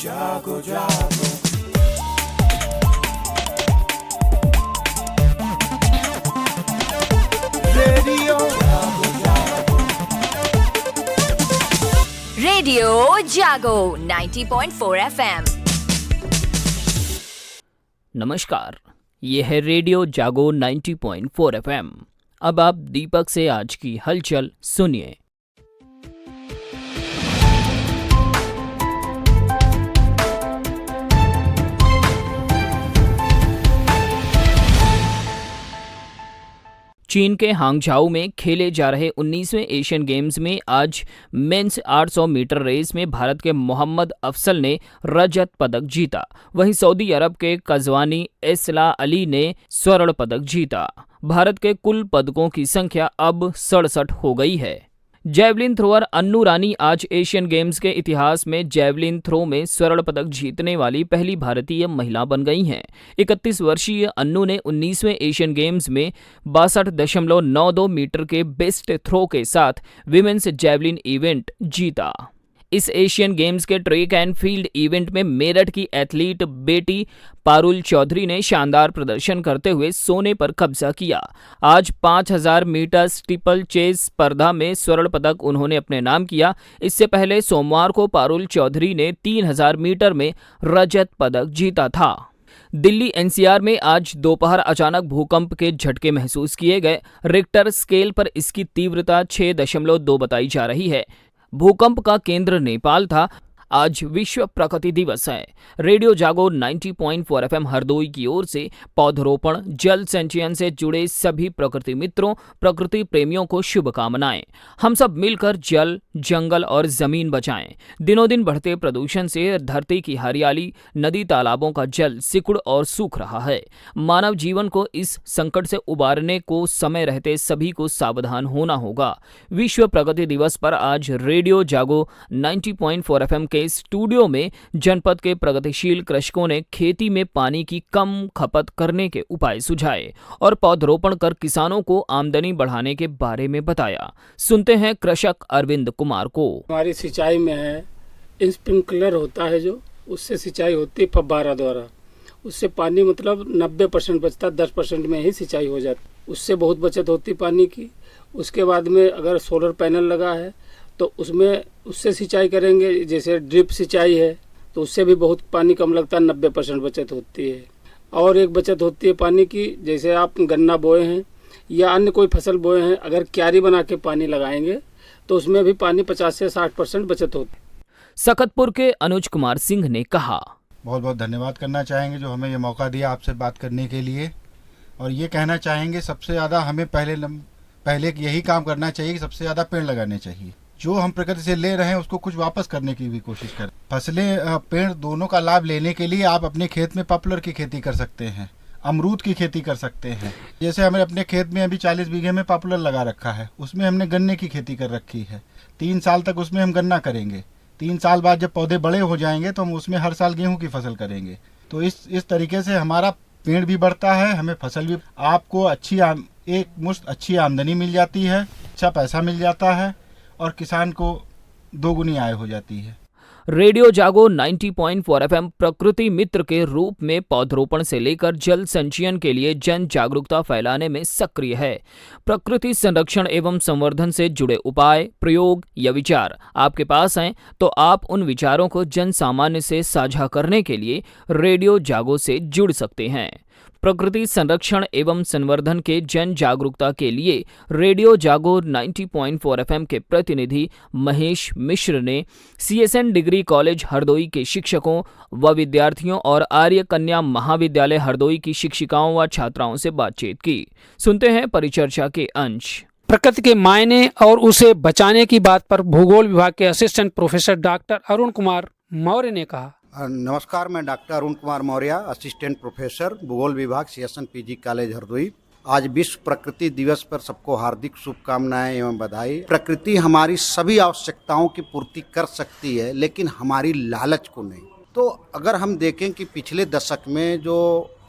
जागो जागो रेडियो जागो जागो रेडियो जागो 90.4 FM। नमस्कार, ये है रेडियो जागो 90.4 FM। अब आप दीपक से आज की हलचल सुनिए। चीन के हांगझाऊ में खेले जा रहे 19वें एशियन गेम्स में आज मेंस 800 मीटर रेस में भारत के मोहम्मद अफसल ने रजत पदक जीता। वहीं सऊदी अरब के कजवानी एसला अली ने स्वर्ण पदक जीता। भारत के कुल पदकों की संख्या अब 67 हो गई है। जैवलिन थ्रोअर अन्नू रानी आज एशियन गेम्स के इतिहास में जैवलिन थ्रो में स्वर्ण पदक जीतने वाली पहली भारतीय महिला बन गई हैं। 31 वर्षीय अन्नू ने 19वें एशियन गेम्स में 62.92 मीटर के बेस्ट थ्रो के साथ विमेंस जैवलिन इवेंट जीता। इस एशियन गेम्स के ट्रैक एंड फील्ड इवेंट में मेरठ की एथलीट बेटी पारुल चौधरी ने शानदार प्रदर्शन करते हुए सोने पर कब्जा किया। आज 5000 मीटर स्टीपल चेज स्पर्धा में स्वर्ण पदक उन्होंने अपने नाम किया। इससे पहले सोमवार को पारुल चौधरी ने 3000 मीटर में रजत पदक जीता था। दिल्ली एनसीआर में आज दोपहर अचानक भूकंप के झटके महसूस किए गए। रिक्टर स्केल पर इसकी तीव्रता 6.2 बताई जा रही है। भूकंप का केंद्र नेपाल था। आज विश्व प्रकृति दिवस है। रेडियो जागो 90.4 FM हरदोई की ओर से पौधरोपण, जल संचयन से जुड़े सभी प्रकृति मित्रों, प्रकृति प्रेमियों को शुभकामनाएं। हम सब मिलकर जल, जंगल और जमीन बचाएं। दिनों दिन बढ़ते प्रदूषण से धरती की हरियाली, नदी तालाबों का जल सिकुड़ और सूख रहा है। मानव जीवन को इस संकट से उबारने को समय रहते सभी को सावधान होना होगा। विश्व प्रकृति दिवस पर आज रेडियो जागो 90.4 FM के स्टूडियो में जनपद के प्रगतिशील कृषकों ने खेती में पानी की कम खपत करने के उपाय सुझाए और पौधरोपण कर किसानों को आमदनी बढ़ाने के बारे में बताया। सुनते हैं कृषक अरविंद कुमार को। हमारी सिंचाई में है स्प्रिंकलर होता है, जो उससे सिंचाई होती है फव्वारा द्वारा। उससे पानी मतलब 90% बचता, 10% में ही सिंचाई हो जाती। उससे बहुत बचत होती पानी की। उसके बाद में अगर सोलर पैनल लगा है तो उससे सिंचाई करेंगे, जैसे ड्रिप सिंचाई है तो उससे भी बहुत पानी कम लगता है, 90% बचत होती है। और एक बचत होती है पानी की, जैसे आप गन्ना बोए हैं या अन्य कोई फसल बोए हैं, अगर क्यारी बना के पानी लगाएंगे तो उसमें भी पानी 50 से 60% बचत होती है। सकतपुर के अनुज कुमार सिंह ने कहा, बहुत बहुत धन्यवाद करना चाहेंगे जो हमें ये मौका दिया आपसे बात करने के लिए। और ये कहना चाहेंगे सबसे ज़्यादा हमें पहले यही काम करना चाहिए कि सबसे ज़्यादा पेड़ लगाने चाहिए। जो हम प्रकृति से ले रहे हैं उसको कुछ वापस करने की भी कोशिश करें। फसलें, पेड़ दोनों का लाभ लेने के लिए आप अपने खेत में पॉपुलर की खेती कर सकते हैं, अमरूद की खेती कर सकते हैं। जैसे हमें अपने खेत में अभी 40 बीघे में पॉपुलर लगा रखा है, उसमें हमने गन्ने की खेती कर रखी है। 3 साल तक उसमें हम गन्ना करेंगे। 3 साल बाद जब पौधे बड़े हो जाएंगे तो हम उसमें हर साल गेहूँ की फसल करेंगे। तो इस तरीके से हमारा पेड़ भी बढ़ता है, हमें फसल भी, आपको एक मुश्त अच्छी आमदनी मिल जाती है, अच्छा पैसा मिल जाता है और किसान को दोगुनी आय हो जाती है। रेडियो जागो 90.4 FM प्रकृति मित्र के रूप में पौधरोपण से लेकर जल संचयन के लिए जन जागरूकता फैलाने में सक्रिय है। प्रकृति संरक्षण एवं संवर्धन से जुड़े उपाय, प्रयोग या विचार आपके पास हैं तो आप उन विचारों को जन सामान्य से साझा करने के लिए रेडियो जागो से जुड़ सकते हैं। प्रकृति संरक्षण एवं संवर्धन के जन जागरूकता के लिए रेडियो जागो 90.4 FM के प्रतिनिधि महेश मिश्र ने CSN डिग्री कॉलेज हरदोई के शिक्षकों व विद्यार्थियों और आर्य कन्या महाविद्यालय हरदोई की शिक्षिकाओं व छात्राओं से बातचीत की। सुनते हैं परिचर्चा के अंश। प्रकृति के मायने और उसे बचाने की बात पर भूगोल विभाग के assistant professor doctor Arun Kumar Maurya ने कहा। नमस्कार, मैं doctor Arun Kumar Maurya, assistant professor भूगोल विभाग CSN PG कॉलेज हरदोई। आज विश्व प्रकृति दिवस पर सबको हार्दिक शुभकामनाएं एवं बधाई। प्रकृति हमारी सभी आवश्यकताओं की पूर्ति कर सकती है, लेकिन हमारी लालच को नहीं। तो अगर हम देखें कि पिछले दशक में जो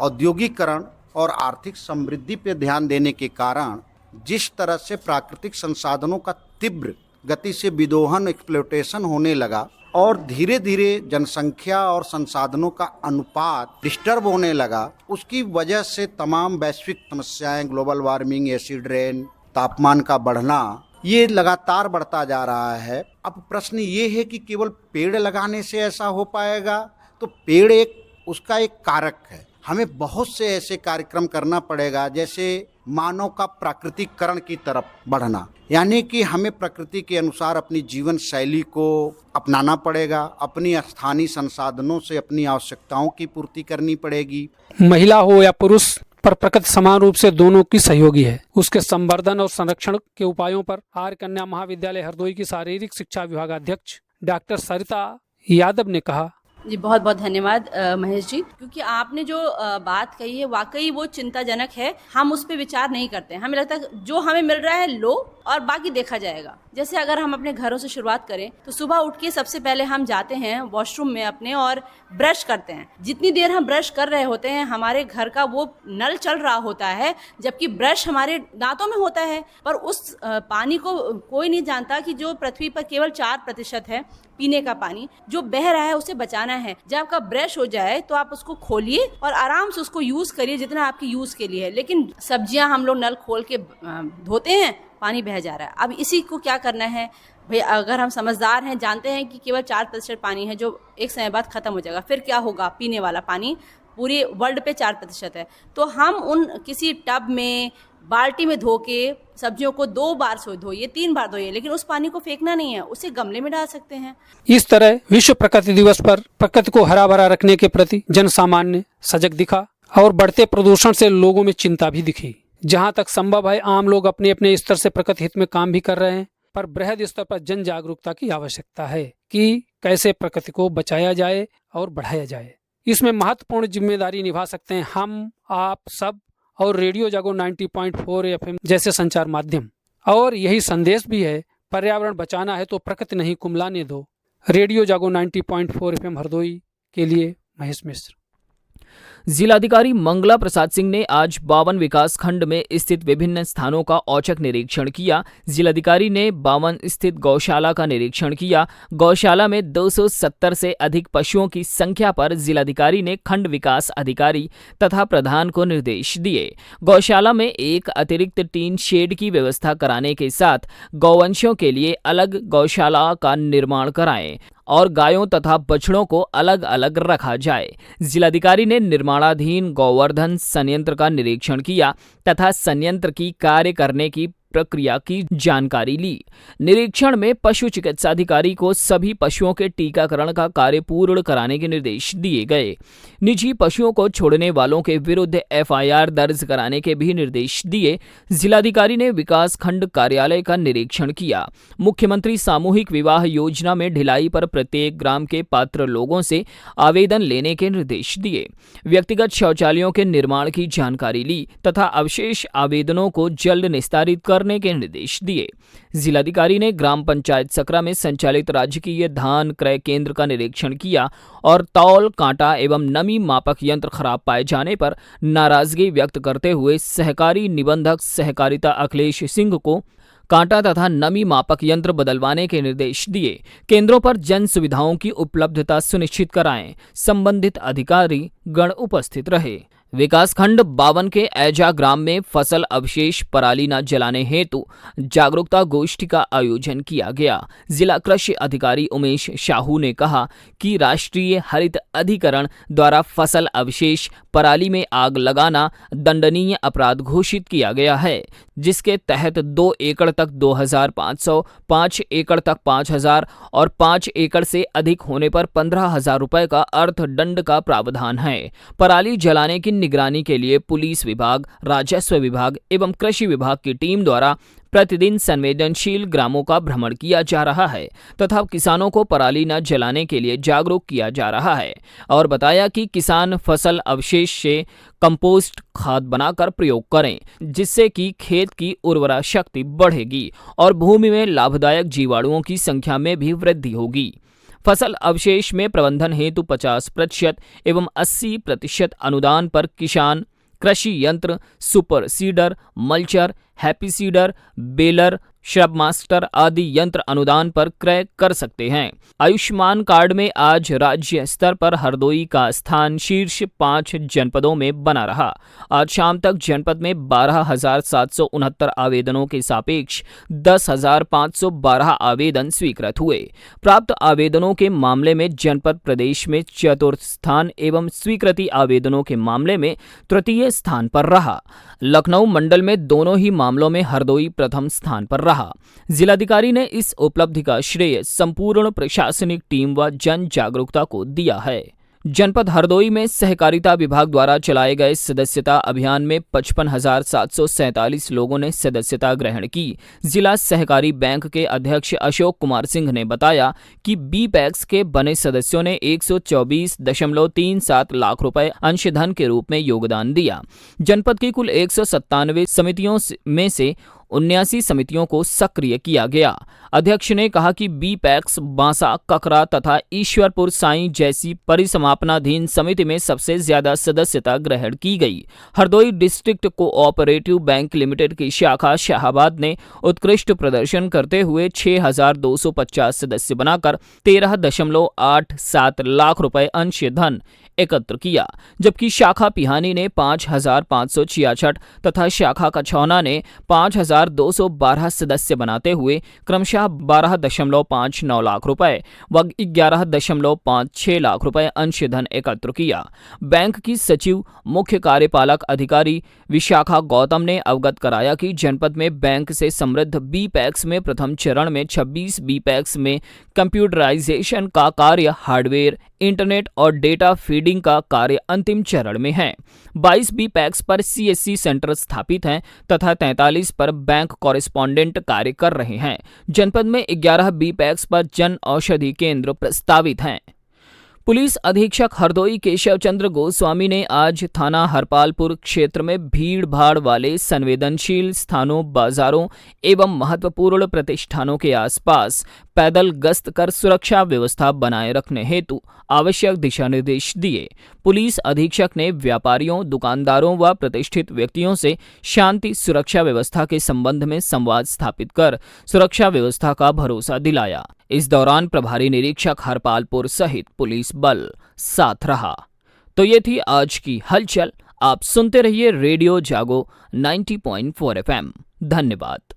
औद्योगिकरण और आर्थिक समृद्धि पर ध्यान देने के कारण जिस तरह से प्राकृतिक संसाधनों का तीव्र गति से विदोहन, एक्सप्लॉयटेशन होने लगा, और धीरे धीरे जनसंख्या और संसाधनों का अनुपात डिस्टर्ब होने लगा। उसकी वजह से तमाम वैश्विक समस्याएं, ग्लोबल वार्मिंग, एसिड रेन, तापमान का बढ़ना, ये लगातार बढ़ता जा रहा है। अब प्रश्न ये है कि केवल पेड़ लगाने से ऐसा हो पाएगा? तो पेड़ उसका एक कारक है। हमें बहुत से ऐसे कार्यक्रम करना पड़ेगा, जैसे मानव का प्राकृतिकरण की तरफ बढ़ना, यानी कि हमें प्रकृति के अनुसार अपनी जीवन शैली को अपनाना पड़ेगा, अपनी स्थानीय संसाधनों से अपनी आवश्यकताओं की पूर्ति करनी पड़ेगी। महिला हो या पुरुष, पर प्रकृति समान रूप से दोनों की सहयोगी है। उसके संवर्धन और संरक्षण के उपायों पर आर्य कन्या महाविद्यालय हरदोई की शारीरिक शिक्षा विभागाध्यक्ष डॉक्टर सरिता यादव ने कहा। जी बहुत बहुत धन्यवाद महेश जी, क्योंकि आपने जो बात कही है वाकई वो चिंताजनक है। हम उस पर विचार नहीं करते हैं। हमें लगता है जो हमें मिल रहा है लो और बाकी देखा जाएगा। जैसे अगर हम अपने घरों से शुरुआत करें तो सुबह उठ के सबसे पहले हम जाते हैं वॉशरूम में अपने और ब्रश करते हैं। जितनी देर हम ब्रश कर रहे होते हैं हमारे घर का वो नल चल रहा होता है, जबकि ब्रश हमारे दांतों में होता है। पर उस पानी को कोई नहीं जानता कि जो पृथ्वी पर केवल 4% है पीने का पानी, जो बह रहा है उसे बचाना है। जब आपका ब्रश हो जाए तो आप उसको खोलिए और आराम से उसको यूज करिए जितना आपकी यूज के लिए है। लेकिन सब्जियां हम लोग नल खोल के धोते हैं, पानी बह जा रहा है। अब इसी को क्या करना है भाई, अगर हम समझदार हैं, जानते हैं कि केवल 4% पानी है जो एक समय बाद खत्म हो जाएगा, फिर क्या होगा? पीने वाला पानी पूरे वर्ल्ड पे 4% है। तो हम उन किसी टब में बाल्टी में धो के सब्जियों को 2 बार से धोइए, 3 बार धोइए, लेकिन उस पानी को फेंकना नहीं है, उसे गमले में डाल सकते हैं। इस तरह विश्व प्रकृति दिवस पर प्रकृति को हरा भरा रखने के प्रति जन सामान्य सजग दिखा और बढ़ते प्रदूषण से लोगों में चिंता भी दिखी। जहां तक संभव है आम लोग अपने अपने स्तर से प्रकृति हित में काम भी कर रहे हैं, पर बृहद स्तर पर जन जागरूकता की आवश्यकता है कि कैसे प्रकृति को बचाया जाए और बढ़ाया जाए। इसमें महत्वपूर्ण जिम्मेदारी निभा सकते हैं हम, आप सब और रेडियो जागो 90.4 FM जैसे संचार माध्यम। और यही संदेश भी है, पर्यावरण बचाना है तो प्रकृति नहीं कुम्हलाने दो। रेडियो जागो 90.4 FM हरदोई के लिए महेश मिश्र। जिलाधिकारी मंगला प्रसाद सिंह ने आज 52 विकास खंड में स्थित विभिन्न स्थानों का औचक निरीक्षण किया। जिलाधिकारी ने 52 स्थित गौशाला का निरीक्षण किया। गौशाला में 270 से अधिक पशुओं की संख्या पर जिलाधिकारी ने खंड विकास अधिकारी तथा प्रधान को निर्देश दिए। गौशाला में एक अतिरिक्त टीन शेड की व्यवस्था कराने के साथ गौवंशों के लिए अलग गौशाला का निर्माण कराएं और गायों तथा बछड़ों को अलग अलग रखा जाए। जिलाधिकारी ने निर्माणाधीन गौवर्धन संयंत्र का निरीक्षण किया तथा संयंत्र की कार्य करने की प्रक्रिया की जानकारी ली। निरीक्षण में पशु चिकित्सा अधिकारी को सभी पशुओं के टीकाकरण का कार्य पूर्ण कराने के निर्देश दिए गए। निजी पशुओं को छोड़ने वालों के विरुद्ध FIR दर्ज कराने के भी निर्देश दिए। जिलाधिकारी ने विकास खंड कार्यालय का निरीक्षण किया। मुख्यमंत्री सामूहिक विवाह योजना में ढिलाई पर प्रत्येक ग्राम के पात्र लोगों से आवेदन लेने के निर्देश दिए। व्यक्तिगत शौचालयों के निर्माण की जानकारी ली तथा अवशेष आवेदनों को जल्द निस्तारित करने के निर्देश दिए। जिलाधिकारी ने ग्राम पंचायत सकरा में संचालित राजकीय धान क्रय केंद्र का निरीक्षण किया और तौल, कांटा एवं नमी मापक यंत्र खराब पाए जाने पर नाराजगी व्यक्त करते हुए सहकारी निबंधक सहकारिता अखिलेश सिंह को कांटा तथा नमी मापक यंत्र बदलवाने के निर्देश दिए। केंद्रों पर जन सुविधाओं की उपलब्धता सुनिश्चित कराएं। संबंधित अधिकारी गण उपस्थित रहे। विकासखंड 52 के ऐजा ग्राम में फसल अवशेष पराली न जलाने हेतु जागरूकता गोष्ठी का आयोजन किया गया। जिला कृषि अधिकारी उमेश शाहू ने कहा कि राष्ट्रीय हरित अधिकरण द्वारा फसल अवशेष पराली में आग लगाना दंडनीय अपराध घोषित किया गया है, जिसके तहत 2 एकड़ तक 2,500, 5 एकड़ तक 5,000 और 5 एकड़ से अधिक होने पर 15,000 रुपए का अर्थदंड का प्रावधान है। पराली जलाने की निगरानी के लिए पुलिस विभाग, राजस्व विभाग एवं कृषि विभाग की टीम द्वारा प्रतिदिन संवेदनशील ग्रामों का भ्रमण किया जा रहा है तथा किसानों को पराली न जलाने के लिए जागरूक किया जा रहा है और बताया कि किसान फसल अवशेष से कंपोस्ट खाद बनाकर प्रयोग करें, जिससे कि खेत की उर्वरा शक्ति बढ़ेगी और भूमि में लाभदायक जीवाणुओं की संख्या में भी वृद्धि होगी। फसल अवशेष में प्रबंधन हेतु 50% एवं 80% अनुदान पर किसान कृषि यंत्र, super seeder, mulcher, happy seeder, baler, shrub master आदि यंत्र अनुदान पर क्रय कर सकते हैं। आयुष्मान कार्ड में आज राज्य स्तर पर हरदोई का स्थान शीर्ष 5 जनपदों में बना रहा। आज शाम तक जनपद में 12,769 आवेदनों के सापेक्ष 10,512 आवेदन स्वीकृत हुए। प्राप्त आवेदनों के मामले में जनपद प्रदेश में चतुर्थ स्थान एवं स्वीकृति आवेदनों के मामले में तृतीय स्थान पर रहा। लखनऊ मंडल में दोनों ही मामलों में हरदोई प्रथम स्थान पर रहा। जिलाधिकारी ने इस उपलब्धि का श्रेय संपूर्ण प्रशासनिक टीम व जन जागरूकता को दिया है। जनपद हरदोई में सहकारिता विभाग द्वारा चलाए गए सदस्यता अभियान में 55,747 लोगों ने सदस्यता ग्रहण की। जिला सहकारी बैंक के अध्यक्ष अशोक कुमार सिंह ने बताया कि बी-पैक्स के बने सदस्यों ने 124.37 लाख रुपए अंशधन के रूप में योगदान दिया। जनपद की कुल 197 समितियों में से 79 समितियों को सक्रिय किया गया। अध्यक्ष ने कहा कि बी-पैक्स बांसा, ककरा तथा ईश्वरपुर साई जैसी परिसमापनाधीन समिति में सबसे ज्यादा सदस्यता ग्रहण की गई। Hardoi district cooperative bank limited की शाखा शाहाबाद ने उत्कृष्ट प्रदर्शन करते हुए 6,250 सदस्य बनाकर 13.87 लाख रुपए अंशधन एकत्र किया, जबकि शाखा पिहानी ने 5,566 तथा शाखा कछौना ने 5,212 सदस्य बनाते हुए क्रमशः 12.59 लाख रुपए व 11.56 लाख रुपए अंशधन एकत्र किया। बैंक की सचिव मुख्य कार्यपालक अधिकारी विशाखा गौतम ने अवगत कराया कि जनपद में बैंक से समृद्ध बी-पैक्स में प्रथम चरण में 26 बी-पैक्स में कंप्यूटराइजेशन का कार्य, हार्डवेयर, इंटरनेट और डेटा फीडिंग का कार्य अंतिम चरण में है। 22 बी-पैक्स पर CSC सेंटर स्थापित हैं तथा 43 पर बैंक कॉरेस्पॉन्डेंट कार्य कर रहे हैं। जनपद में 11 बी-पैक्स पर जन औषधि केंद्र प्रस्तावित हैं। पुलिस अधीक्षक हरदोई केशव चंद्र गोस्वामी ने आज थाना हरपालपुर क्षेत्र में भीड़ भाड़ वाले संवेदनशील स्थानों, बाजारों एवं महत्वपूर्ण प्रतिष्ठानों के आसपास पैदल गश्त कर सुरक्षा व्यवस्था बनाए रखने हेतु आवश्यक दिशा निर्देश दिए। पुलिस अधीक्षक ने व्यापारियों, दुकानदारों व प्रतिष्ठित व्यक्तियों से शांति सुरक्षा व्यवस्था के संबंध में संवाद स्थापित कर सुरक्षा व्यवस्था का भरोसा दिलाया। इस दौरान प्रभारी निरीक्षक हरपालपुर सहित पुलिस बल साथ रहा। तो ये थी आज की हलचल। आप सुनते रहिए रेडियो जागो 90.4 FM। धन्यवाद।